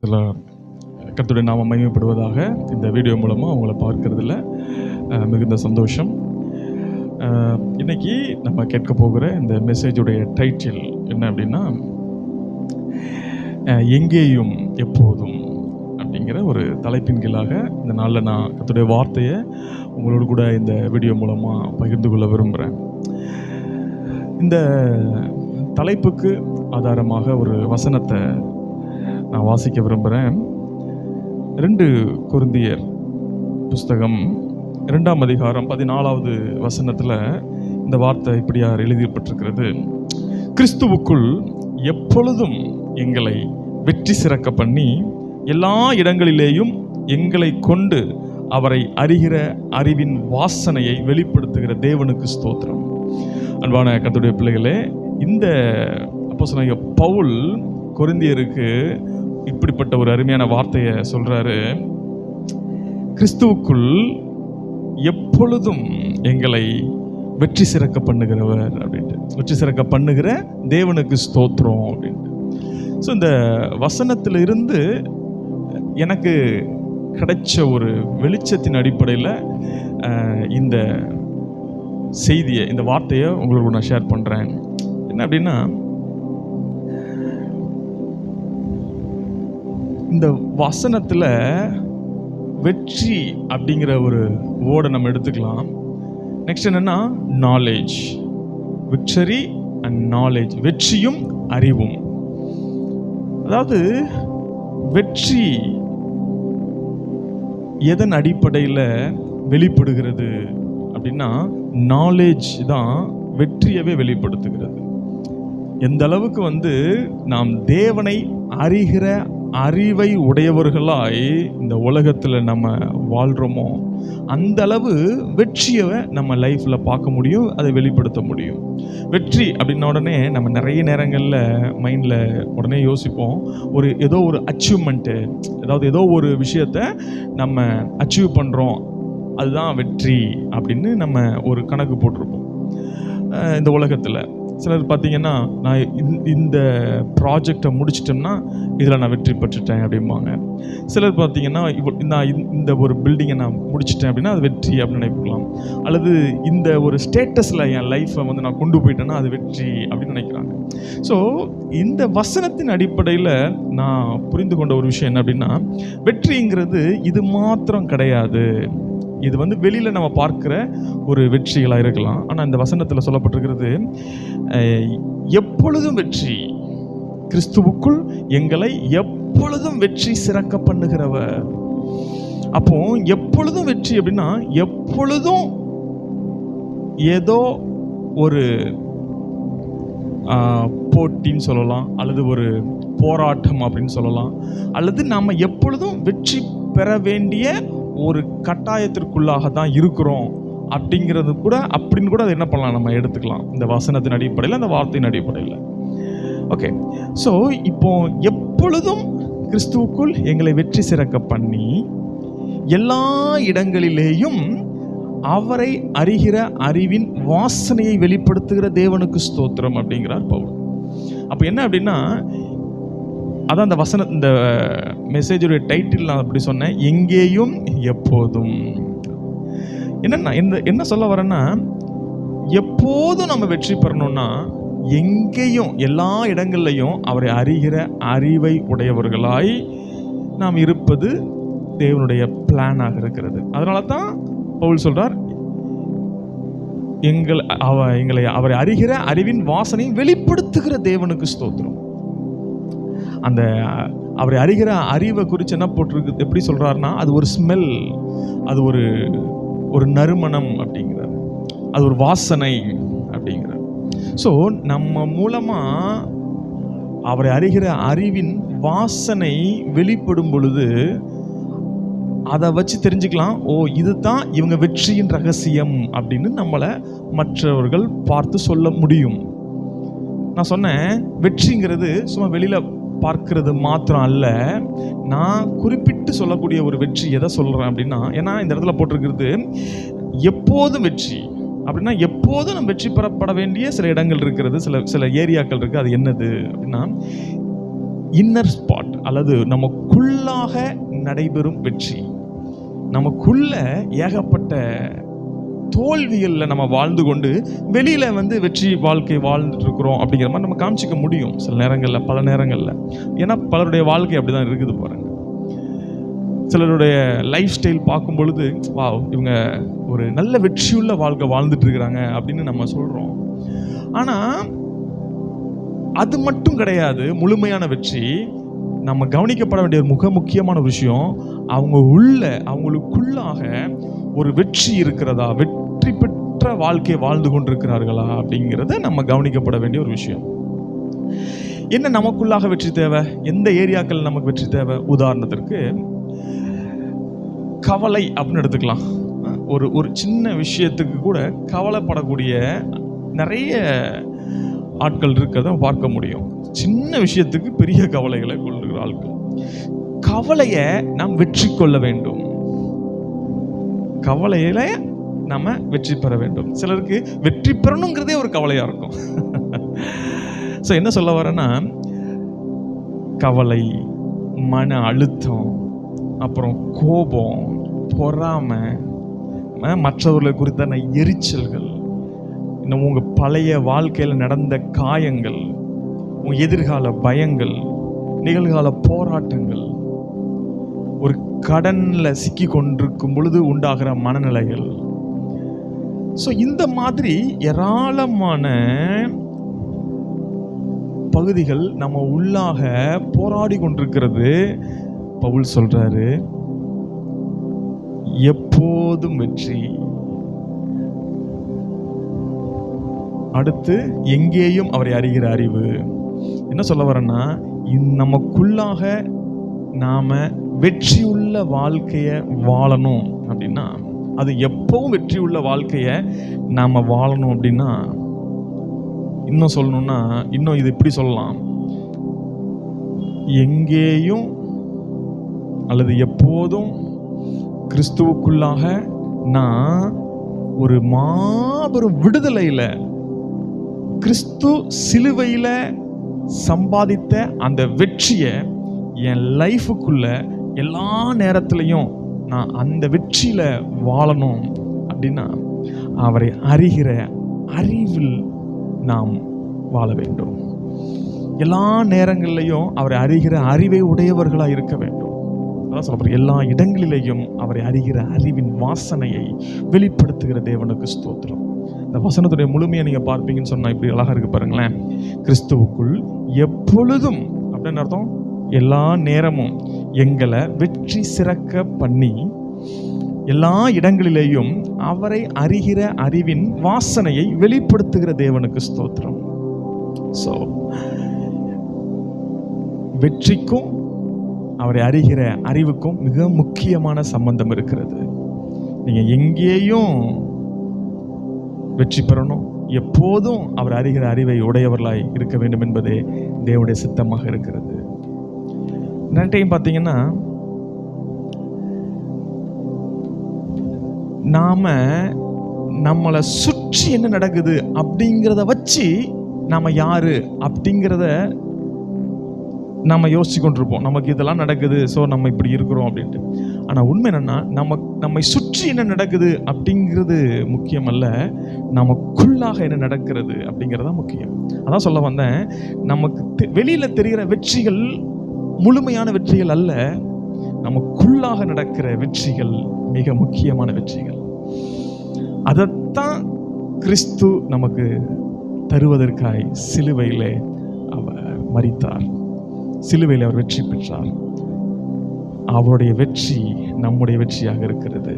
சில கர்த்தருடைய நாமம் மகிமைப்படுவதாக. இந்த வீடியோ மூலமாக உங்களை பார்க்கறதுல மிகுந்த சந்தோஷம். இன்னைக்கு நம்ம கேட்க போகிற இந்த மெசேஜுடைய டைட்டில் என்ன அப்படின்னா, எங்கேயும் எப்போதும் அப்படிங்கிற ஒரு தலைப்பின் கீழாக இந்த நாளில் நான் கர்த்தருடைய வார்த்தையை உங்களோடு கூட இந்த வீடியோ மூலமாக பகிர்ந்து கொள்ள விரும்புகிறேன். இந்த தலைப்புக்கு ஆதாரமாக ஒரு வசனத்தை நான் வாசிக்க விரும்புகிறேன். 2 கொரிந்தியர் புஸ்தகம் 2ஆம் அதிகாரம் 14வது வசனத்தில் இந்த வார்த்தை இப்படியார் எழுதப்பட்டிருக்கிறது: கிறிஸ்துவுக்குள் எப்பொழுதும் எங்களை வெற்றி சிறக்க பண்ணி எல்லா இடங்களிலேயும் எங்களை கொண்டு அவரை அறிகிற அறிவின் வாசனையை வெளிப்படுத்துகிற தேவனுக்கு ஸ்தோத்திரம். அன்பான கர்த்தருடைய பிள்ளைகளே, இந்த அப்போஸ்தலனாகிய பவுல் கொரிந்தியருக்கு இப்படிப்பட்ட ஒரு அருமையான வார்த்தையை சொல்றாரு. கிறிஸ்துவுக்குள் எப்பொழுதும் எங்களை வெற்றி சிறக்க பண்ணுகிறவர் அப்படின்ட்டு, வெற்றி சிறக்க பண்ணுகிற தேவனுக்கு ஸ்தோத்திரம் அப்படின்ட்டு. ஸோ இந்த வசனத்தில் இருந்து எனக்கு கிடைச்ச ஒரு வெளிச்சத்தின் அடிப்படையில் இந்த செய்தியை, இந்த வார்த்தையை உங்களுக்கு நான் ஷேர் பண்ணுறேன். என்ன அப்படின்னா, இந்த வசனத்தில் வெற்றி அப்படிங்கிற ஒரு வேர்டை நம்ம எடுத்துக்கலாம். நெக்ஸ்ட் என்னன்னா, நாலேஜ், விக்டரி அண்ட் நாலேஜ், வெற்றியும் அறிவும். அதாவது வெற்றி எதன் அடிப்படையில் வெளிப்படுகிறது அப்படின்னா, நாலேஜ் தான் வெற்றியவே வெளிப்படுத்துகிறது. எந்த அளவுக்கு நாம் தேவனை அறிகிற அறிவை உடையவர்களாய் இந்த உலகத்தில் நம்ம வாழ்கிறோமோ, அந்த அளவு வெற்றியை நம்ம லைஃப்பில் பார்க்க முடியும், அதை வெளிப்படுத்த முடியும். வெற்றி அப்படின்ன உடனே நம்ம நிறைய நேரங்களில் மைண்டில் உடனே யோசிப்போம், ஏதோ ஒரு அச்சீவ்மெண்ட்டு, ஏதோ ஒரு விஷயத்தை நம்ம அச்சீவ் பண்ணுறோம், அதுதான் வெற்றி அப்படின்னு நம்ம ஒரு கணக்கு போட்டிருப்போம். இந்த உலகத்தில் சிலர் பார்த்தீங்கன்னா, நான் இந்த ப்ராஜெக்டை முடிச்சிட்டோம்னா இதில் நான் வெற்றி பெற்றுட்டேன் அப்படிம்பாங்க. சிலர் பார்த்தீங்கன்னா, நான் இந்த ஒரு பில்டிங்கை நான் முடிச்சிட்டேன் அப்படின்னா அது வெற்றி அப்படின்னு நினைக்கலாம். அல்லது இந்த ஒரு ஸ்டேட்டஸில் என் லைஃப்பை நான் கொண்டு போயிட்டேன்னா அது வெற்றி அப்படின்னு நினைக்கிறாங்க. ஸோ இந்த வசனத்தின் அடிப்படையில் நான் புரிந்து கொண்ட ஒரு விஷயம் என்ன அப்படின்னா, வெற்றிங்கிறது இது மாத்திரம் கிடையாது. இது வெளியில் நம்ம பார்க்குற ஒரு வெற்றிகளாக இருக்கலாம். ஆனால் இந்த வசனத்தில் சொல்லப்பட்டிருக்கிறது எப்பொழுதும் வெற்றி, கிறிஸ்துவுக்குள் எங்களை எப்பொழுதும் வெற்றி சிறக்க பண்ணுகிறவர். அப்போ எப்பொழுதும் வெற்றி அப்படின்னா, எப்பொழுதும் ஏதோ ஒரு போட்டின்னு சொல்லலாம், அல்லது ஒரு போராட்டம் அப்படின்னு சொல்லலாம், அல்லது நாம் எப்பொழுதும் வெற்றி பெற வேண்டிய ஒரு கட்டாயத்திற்குள்ளாக தான் இருக்கிறோம் அப்படிங்கிறது கூட, அப்படின்னு கூட அதை என்ன பண்ணலாம், நம்ம எடுத்துக்கலாம் இந்த வசனத்தின் அடிப்படையில், அந்த வார்த்தையின் அடிப்படையில். ஓகே, ஸோ இப்போ எப்பொழுதும் கிறிஸ்துவுக்குள் எங்களை வெற்றி சிறக்க பண்ணி எல்லா இடங்களிலேயும் அவரை அறிகிற அறிவின் வாசனையை வெளிப்படுத்துகிற தேவனுக்கு ஸ்தோத்திரம் அப்படிங்கிறார் பவுல். அப்போ என்ன அப்படின்னா, அதான் அந்த வசனம், இந்த மெசேஜுடைய டைட்டில் நான் அப்படி சொன்னேன், எங்கேயும் எப்போதும். என்னன்னா, என்ன சொல்ல வரேன்னா, எப்போதும் நம்ம வெற்றி பெறணும்னா எங்கேயும் எல்லா இடங்கள்லையும் அவரை அறிகிற அறிவை உடையவர்களாய் நாம் இருப்பது தேவனுடைய பிளானாக இருக்கிறது. அதனால தான் பவுல் சொல்றார், எங்களை அவரை அறிகிற அறிவின் வாசனையை வெளிப்படுத்துகிற தேவனுக்கு ஸ்தோத்திரம். அந்த அவரை அறிகிற அறிவை குறித்து என்ன போட்டிருக்கு, எப்படி சொல்றாருன்னா, அது ஒரு ஸ்மெல், அது ஒரு நறுமணம் அப்படிங்கிறார், அது ஒரு வாசனை அப்படிங்கிறார். ஸோ நம்ம மூலமாக அவரை அறிகிற அறிவின் வாசனை வெளிப்படும் பொழுது அதை வச்சு தெரிஞ்சுக்கலாம், ஓ இதுதான் இவங்க வெற்றியின் ரகசியம் அப்படின்னு நம்மளை மற்றவர்கள் பார்த்து சொல்ல முடியும். நான் சொன்னேன், வெற்றிங்கிறது சும்மா வெளியில் பார்க்கிறது மாத்திரம் அல்ல. நான் குறிப்பிட்டு சொல்லக்கூடிய ஒரு வெற்றி எதை சொல்கிறேன் அப்படின்னா, ஏன்னா இந்த இடத்துல போட்டிருக்கிறது எப்போதும் வெற்றி அப்படின்னா, எப்போதும் நம்ம வெற்றி பெறப்பட வேண்டிய சில இடங்கள் இருக்கிறது, சில ஏரியாக்கள் இருக்குது. அது என்னது அப்படின்னா, இன்னர் ஸ்பாட் அல்லது நமக்குள்ளாக நடைபெறும் வெற்றி. நமக்குள்ள ஏகப்பட்ட தோல்விகளில் நம்ம வாழ்ந்து கொண்டு வெளியில வெற்றி வாழ்க்கை வாழ்ந்துட்டு இருக்கிறோம் அப்படிங்கிற மாதிரி நம்ம காமிச்சிக்க முடியும் சில நேரங்களில், பல நேரங்களில். ஏன்னா பலருடைய வாழ்க்கை அப்படிதான் இருக்குது பாருங்க. சிலருடைய லைஃப் ஸ்டைல் பார்க்கும் பொழுது இவங்க ஒரு நல்ல வெற்றியுள்ள வாழ்க்கை வாழ்ந்துட்டு இருக்கிறாங்க அப்படின்னு நம்ம சொல்றோம். ஆனா அது மட்டும் கிடையாது முழுமையான வெற்றி. நம்ம கவனிக்கப்பட வேண்டிய மிக முக்கியமான விஷயம், அவங்களுக்குள்ளாக ஒரு வெற்றி இருக்கிறதா, வெற்றி பெற்ற வாழ்க்கை வாழ்ந்து கொண்டிருக்கிறார்களா அப்படிங்கிறத நம்ம கவனிக்கப்பட வேண்டிய ஒரு விஷயம். என்ன நமக்குள்ளாக வெற்றி தேவை, எந்த ஏரியாக்கள் நமக்கு வெற்றி தேவை? உதாரணத்திற்கு கவலை அப்படின்னு எடுத்துக்கலாம். ஒரு சின்ன விஷயத்துக்கு கூட கவலைப்படக்கூடிய நிறைய ஆட்கள் இருக்கிறத பார்க்க முடியும். சின்ன விஷயத்துக்கு பெரிய கவலைகளை கொள்ளுகிற ஆட்கள். கவலையை நாம் வெற்றி கொள்ள வேண்டும், கவலையில நாம வெற்றி பெற வேண்டும். சிலருக்கு வெற்றி பெறணுங்கிறதே ஒரு கவலையா இருக்கும். ஸோ என்ன சொல்ல வரேன்னா, கவலை, மன அழுத்தம், அப்புறம் கோபம், பொறாமை, மற்றவர்களை குறித்தான எரிச்சல்கள், இன்னும் உங்க பழைய வாழ்க்கையில் நடந்த காயங்கள், உங்க எதிர்கால பயங்கள், நிகழ்கால போராட்டங்கள், ஒரு கடன்ல சிக்கி கொண்டிருக்கும் பொழுது உண்டாகிற மனநிலைகள். ஸோ இந்த மாதிரி ஏராளமான பகுதிகள் நம்ம உள்ளாக போராடி கொண்டிருக்கிறது. பவுல் சொல்றாரு, எப்போதும் வெற்றி. அடுத்து எங்கேயும் அவரை அறிகிற அறிவு. என்ன சொல்ல வரேன்னா, நமக்குள்ளாக நாம வெற்றியுள்ள வாழ்க்கைய வாழணும் அப்படின்னா, அது எப்பவும் வெற்றியுள்ள வாழ்க்கைய நாம வாழணும் அப்படின்னா, இன்னும் சொல்லணும்னா, இன்னும் இது இப்படி சொல்லலாம், எங்கேயும் அல்லது எப்போதும் கிறிஸ்துவுக்குள்ளாக நான் ஒரு மாபெரும் விடுதலையில, கிறிஸ்து சிலுவையில சம்பாதித்த அந்த வெற்றியை என் லைஃபுக்குள்ள எல்லா நேரத்திலையும் நான் அந்த வெற்றியில வாழணும் அப்படின்னா, அவரை அறிகிற அறிவில் நாம் வாழ வேண்டும். எல்லா நேரங்களிலையும் அவரை அறிகிற அறிவை உடையவர்களாக இருக்க வேண்டும். அதான் சொல்றேன், எல்லா இடங்களிலேயும் அவரை அறிகிற அறிவின் வாசனையை வெளிப்படுத்துகிற தேவனுக்கு ஸ்தோத்திரம். இந்த வசனத்துடைய முழுமையை நீங்க பார்ப்பீங்கன்னு சொன்னா இப்படி அழகா இருக்கு பாருங்களேன். கிறிஸ்துவுக்குள் எப்பொழுதும் அப்படின்னு அர்த்தம், எல்லா நேரமும் எங்களை வெற்றி சிறக்க பண்ணி எல்லா இடங்களிலேயும் அவரை அறிகிற அறிவின் வாசனையை வெளிப்படுத்துகிற தேவனுக்கு ஸ்தோத்திரம். சோ வெற்றிக்கும் அவரை அறிகிற அறிவுக்கும் மிக முக்கியமான சம்பந்தம் இருக்கிறது. நீங்க எங்கேயும் வெற்றி பெறணும், எப்போதும் அவர் அறிகிற அறிவை உடையவர்களாய் இருக்க வேண்டும் என்பதே தேவனுடைய சித்தமாக இருக்கிறது. நிறைய பார்த்தீங்கன்னா, நாம நம்மளை சுற்றி என்ன நடக்குது அப்படிங்கிறத வச்சு நாம யாரு அப்படிங்கிறத நம்ம யோசிச்சு கொண்டிருப்போம். நமக்கு இதெல்லாம் நடக்குது, ஸோ நம்ம இப்படி இருக்கிறோம் அப்படின்ட்டு. ஆனால் உண்மை என்னன்னா, நம்மை சுற்றி என்ன நடக்குது அப்படிங்கிறது முக்கியம் அல்ல, நமக்குள்ளாக என்ன நடக்கிறது அப்படிங்கிறதா முக்கியம். அதான் சொல்ல வந்தேன், நமக்கு வெளியில தெரிகிற வெற்றிகள் முழுமையான வெற்றிகள் அல்ல, நமக்குள்ளாக நடக்கிற வெற்றிகள் மிக முக்கியமான வெற்றிகள். அதைத்தான் கிறிஸ்து நமக்கு தருவதற்காய் சிலுவையிலே அவர் மரித்தார், சிலுவையில் அவர் வெற்றி பெற்றார். அவருடைய வெற்றி நம்முடைய வெற்றியாக இருக்கிறது.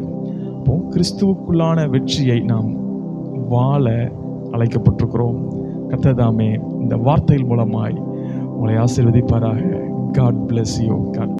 அப்போ கிறிஸ்துவுக்குள்ளான வெற்றியை நாம் வாழ அழைக்கப்பட்டிருக்கிறோம். கர்த்தர் தாமே இந்த வார்த்தையின் மூலமாய் உங்களை ஆசீர்வதிப்பாராக. God bless you. God